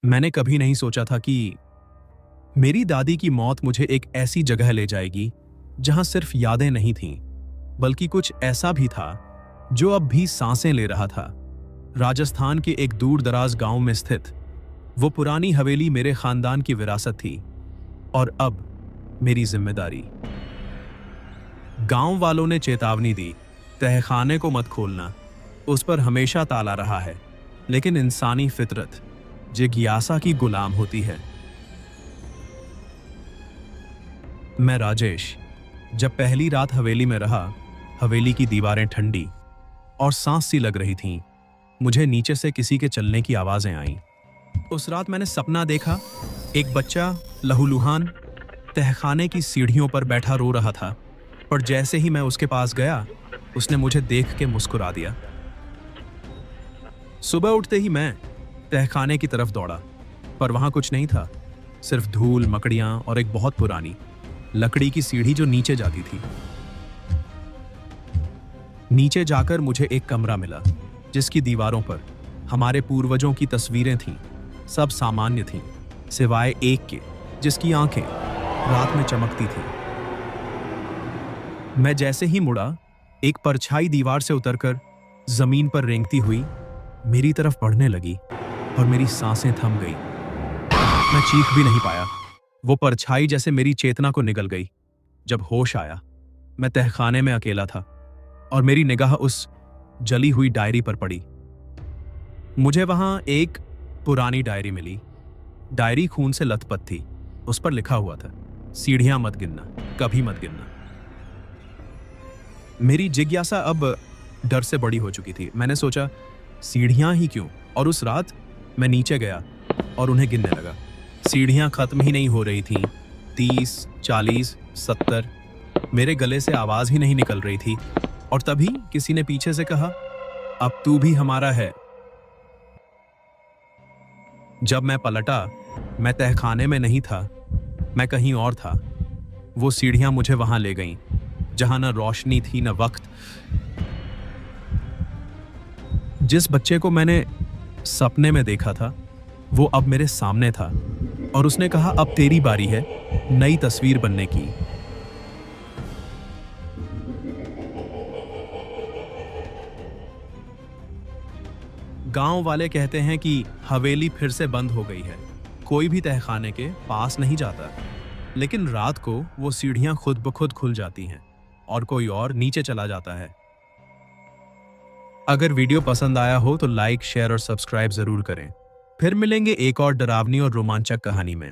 मैंने कभी नहीं सोचा था कि मेरी दादी की मौत मुझे एक ऐसी जगह ले जाएगी जहां सिर्फ यादें नहीं थीं, बल्कि कुछ ऐसा भी था जो अब भी सांसें ले रहा था। राजस्थान के एक दूर दराज गांव में स्थित वो पुरानी हवेली मेरे खानदान की विरासत थी और अब मेरी जिम्मेदारी। गांव वालों ने चेतावनी दी, तहखाने को मत खोलना, उस पर हमेशा ताला रहा है। लेकिन इंसानी फितरत जिज्ञासा की गुलाम होती है। मैं राजेश जब पहली रात हवेली में रहा, हवेली की दीवारें ठंडी और सांस सी लग रही थीं। मुझे नीचे से किसी के चलने की आवाजें आईं। उस रात मैंने सपना देखा, एक बच्चा लहूलुहान तहखाने की सीढ़ियों पर बैठा रो रहा था, पर जैसे ही मैं उसके पास गया, उसने मुझे देख के मुस्कुरा दिया। सुबह उठते ही मैं तहखाने की तरफ दौड़ा, पर वहां कुछ नहीं था, सिर्फ धूल, मकड़ियां और एक बहुत पुरानी लकड़ी की सीढ़ी जो नीचे जाती थी। नीचे जाकर मुझे एक कमरा मिला जिसकी दीवारों पर हमारे पूर्वजों की तस्वीरें थीं। सब सामान्य थीं, सिवाय एक के जिसकी आंखें रात में चमकती थीं। मैं जैसे ही मुड़ा, एक परछाई दीवार से उतरकर जमीन पर रेंगती हुई मेरी तरफ बढ़ने लगी और मेरी सांसें थम गईं। मैं चीख भी नहीं पाया। वो परछाई जैसे मेरी चेतना को निगल गई। जब होश आया, मैं तहखाने में अकेला था और मेरी निगाह उस जली हुई डायरी पर पड़ी। मुझे वहां एक पुरानी डायरी मिली। डायरी खून से लथपथ थी। उस पर लिखा हुआ था, सीढ़ियां मत गिनना, कभी मत गिनना। मेरी जिज्ञासा अब डर से बड़ी हो चुकी थी। मैंने सोचा, सीढ़ियां ही क्यों? और उस रात मैं नीचे गया और उन्हें गिनने लगा। सीढ़ियां खत्म ही नहीं हो रही थीं। 30, 40, 70। मेरे गले से आवाज ही नहीं निकल रही थी। और तभी किसी ने पीछे से कहा, अब तू भी हमारा है। जब मैं पलटा, मैं तहखाने में नहीं था, मैं कहीं और था। वो सीढ़ियां मुझे वहां ले गईं, जहां न रोशनी थी न वक्त। जिस बच्चे को मैंने सपने में देखा था, वो अब मेरे सामने था और उसने कहा, अब तेरी बारी है नई तस्वीर बनने की। गांव वाले कहते हैं कि हवेली फिर से बंद हो गई है। कोई भी तहखाने के पास नहीं जाता, लेकिन रात को वो सीढ़ियां खुद ब खुद खुल जाती हैं और कोई और नीचे चला जाता है। अगर वीडियो पसंद आया हो तो लाइक, शेयर और सब्सक्राइब जरूर करें। फिर मिलेंगे एक और डरावनी और रोमांचक कहानी में।